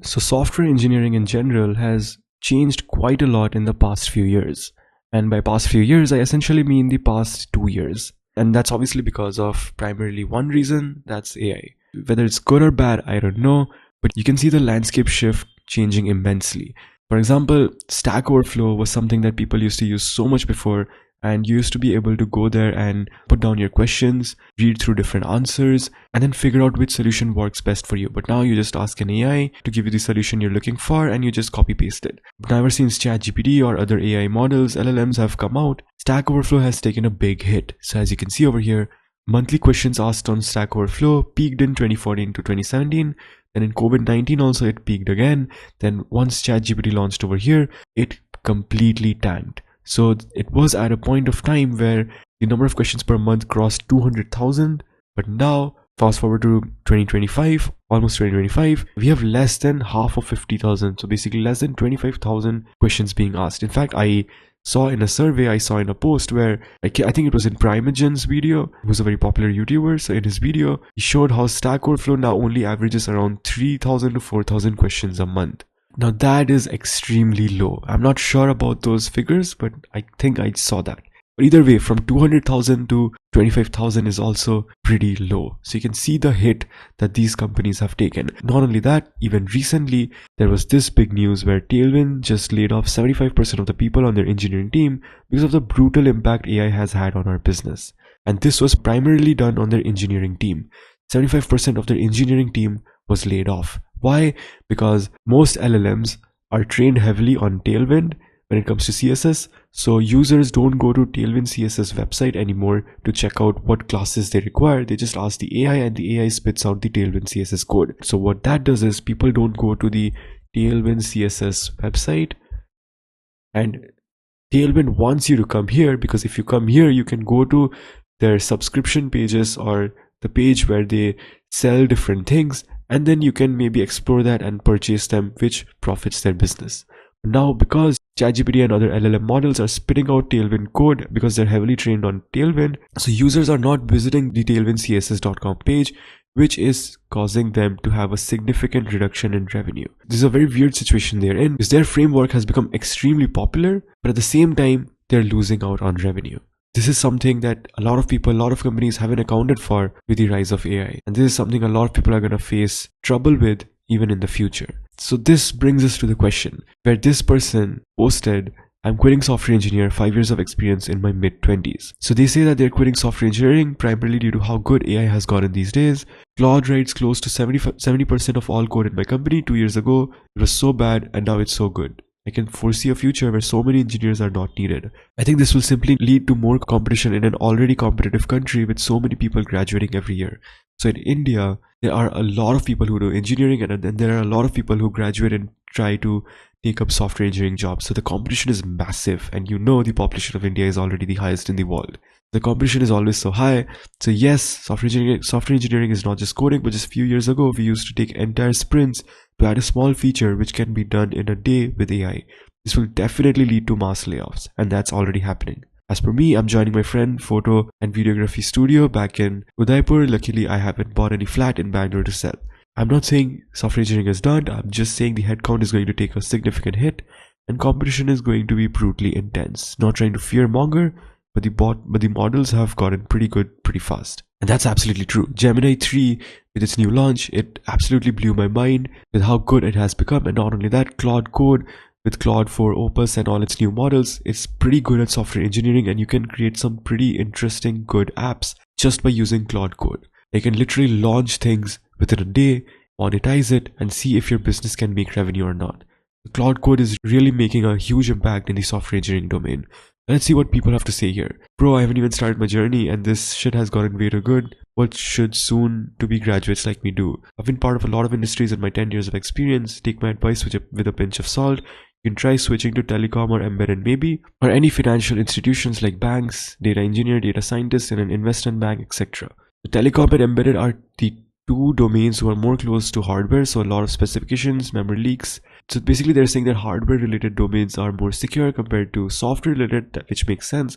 So software engineering in general has changed quite a lot in the past few years. And by past few years, I essentially mean the past 2 years. And that's obviously because of primarily one reason, that's AI. Whether it's good or bad, I don't know, but you can see the landscape shift changing immensely. For example, Stack Overflow was something that people used to use so much before, and you used to be able to go there and put down your questions, read through different answers, and then figure out which solution works best for you. But now you just ask an AI to give you the solution you're looking for and you just copy paste it. But now ever since ChatGPT or other AI models, LLMs have come out, Stack Overflow has taken a big hit. So as you can see over here, monthly questions asked on Stack Overflow peaked in 2014 to 2017. Then in COVID-19 also it peaked again. Then once ChatGPT launched over here, it completely tanked. So it was at a point of time where the number of questions per month crossed 200,000. But now, fast forward to 2025, almost 2025, we have less than half of 50,000. So basically less than 25,000 questions being asked. In fact, I saw in a survey, I saw in a post where I think it was in Primogen's video, who's a very popular YouTuber. So in his video, he showed how Stack Overflow now only averages around 3,000 to 4,000 questions a month. Now that is extremely low. I'm not sure about those figures, but I think I saw that. But either way, from 200,000 to 25,000 is also pretty low. So you can see the hit that these companies have taken. Not only that, even recently, there was this big news where Tailwind just laid off 75% of the people on their engineering team because of the brutal impact AI has had on our business. And this was primarily done on their engineering team. 75% of their engineering team was laid off. Why? Because most LLMs are trained heavily on Tailwind when it comes to CSS. So users don't go to Tailwind CSS website anymore to check out what classes they require. They just ask the AI and the AI spits out the Tailwind CSS code. So what that does is people don't go to the Tailwind CSS website, and Tailwind wants you to come here, because if you come here, you can go to their subscription pages or the page where they sell different things, and then you can maybe explore that and purchase them, which profits their business. Now, because ChatGPT and other LLM models are spitting out Tailwind code because they're heavily trained on Tailwind, so users are not visiting the tailwindcss.com page, which is causing them to have a significant reduction in revenue. This is a very weird situation they're in, because their framework has become extremely popular, but at the same time, they're losing out on revenue. This is something that a lot of people, a lot of companies haven't accounted for with the rise of AI. And this is something a lot of people are going to face trouble with even in the future. So this brings us to the question where this person posted, "I'm quitting software engineer, 5 years of experience in my mid-20s. So they say that they're quitting software engineering primarily due to how good AI has gotten these days. Claude writes close to 70% of all code in my company. 2 years ago, it was so bad and now it's so good. I can foresee a future where so many engineers are not needed. I think this will simply lead to more competition in an already competitive country with so many people graduating every year. So in India, there are a lot of people who do engineering, and then there are a lot of people who graduate and try to take up software engineering jobs. So the competition is massive, and you know the population of India is already the highest in the world. The competition is always so high. So yes, software engineering is not just coding, but just a few years ago, we used to take entire sprints to add a small feature which can be done in a day with AI. This will definitely lead to mass layoffs, and that's already happening. As per me, I'm joining my friend photo and videography studio back in Udaipur. Luckily, I haven't bought any flat in Bangalore to sell. I'm not saying software engineering is done. I'm just saying the headcount is going to take a significant hit, and competition is going to be brutally intense. Not trying to fear monger, but the models have gotten pretty good pretty fast. And that's absolutely true. Gemini 3, with its new launch, it absolutely blew my mind with how good it has become. And not only that, Claude Code with Claude 4 Opus and all its new models, it's pretty good at software engineering, and you can create some pretty interesting good apps just by using Claude Code. You can literally launch things within a day, monetize it, and see if your business can make revenue or not. The Claude Code is really making a huge impact in the software engineering domain. Let's see what people have to say here. Bro, I haven't even started my journey and this shit has gotten way too good. What should soon to be graduates like me do? I've been part of a lot of industries in my 10 years of experience. Take my advice with a pinch of salt. You can try switching to telecom or embedded maybe, or any financial institutions like banks, data engineer, data scientist in an investment bank, etc. The telecom and embedded are the two domains who are more close to hardware, so a lot of specifications, memory leaks. So basically they're saying that hardware related domains are more secure compared to software related, which makes sense.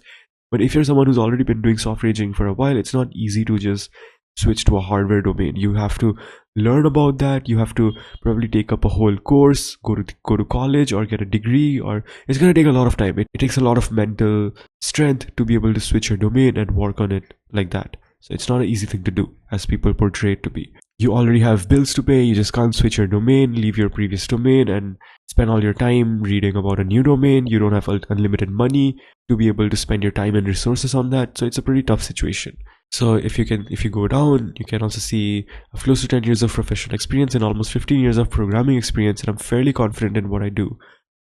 But if you're someone who's already been doing software engineering for a while, it's not easy to just switch to a hardware domain. You have to learn about that. You have to probably take up a whole course, go to college or get a degree, or it's going to take a lot of time. It takes a lot of mental strength to be able to switch your domain and work on it like that. So it's not an easy thing to do as people portray it to be. You already have bills to pay. You just can't switch your domain, leave your previous domain and spend all your time reading about a new domain. You don't have unlimited money to be able to spend your time and resources on that. So it's a pretty tough situation. So if you go down, you can also see close to 10 years of professional experience and almost 15 years of programming experience, and I'm fairly confident in what I do.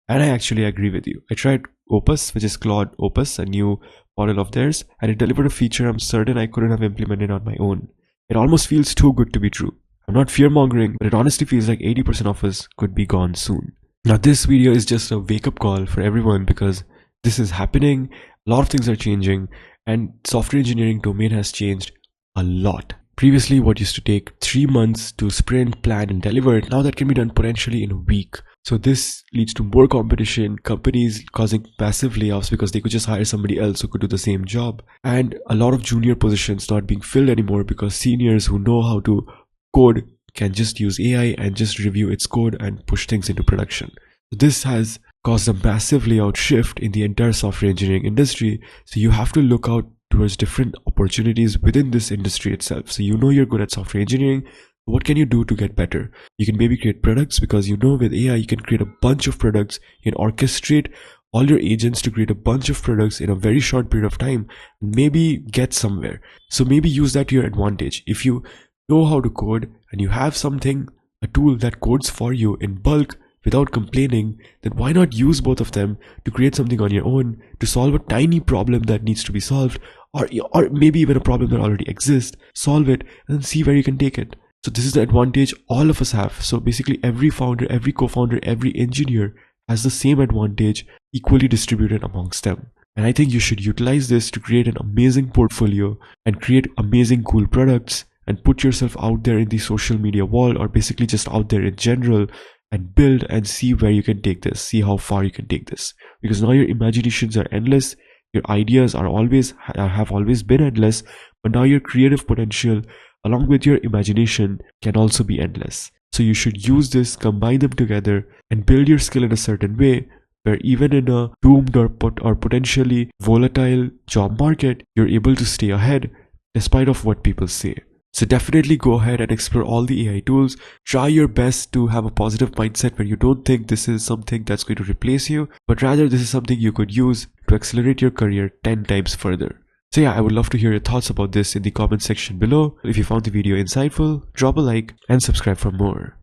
And I actually agree with you. I tried Opus, which is Claude Opus, a new model of theirs, and it delivered a feature I'm certain I couldn't have implemented on my own. It almost feels too good to be true. I'm not fear-mongering, but it honestly feels like 80% of us could be gone soon. Now this video is just a wake-up call for everyone because this is happening, a lot of things are changing, and software engineering domain has changed a lot. Previously, what used to take 3 months to sprint, plan, and deliver, now that can be done potentially in a week. So this leads to more competition, companies causing massive layoffs because they could just hire somebody else who could do the same job, and a lot of junior positions not being filled anymore because seniors who know how to code can just use AI and just review its code and push things into production. This has caused a massive layout shift in the entire software engineering industry. So you have to look out towards different opportunities within this industry itself. So you know you're good at software engineering. What can you do to get better? You can maybe create products because you know with AI you can create a bunch of products. You can orchestrate all your agents to create a bunch of products in a very short period of time and maybe get somewhere. So maybe use that to your advantage. If you know how to code and you have something, a tool that codes for you in bulk without complaining, then why not use both of them to create something on your own to solve a tiny problem that needs to be solved, or maybe even a problem that already exists, solve it and then see where you can take it. So this is the advantage all of us have. So basically every founder, every co-founder, every engineer has the same advantage equally distributed amongst them. And I think you should utilize this to create an amazing portfolio and create amazing cool products and put yourself out there in the social media wall, or basically just out there in general, and build and see where you can take this, see how far you can take this. Because now your imaginations are endless, your ideas have always been endless, but now your creative potential along with your imagination can also be endless. So you should use this, combine them together, and build your skill in a certain way where even in a doomed or potentially volatile job market, you're able to stay ahead despite of what people say. So definitely go ahead and explore all the AI tools. Try your best to have a positive mindset where you don't think this is something that's going to replace you, but rather this is something you could use to accelerate your career 10 times further. So yeah, I would love to hear your thoughts about this in the comment section below. If you found the video insightful, drop a like and subscribe for more.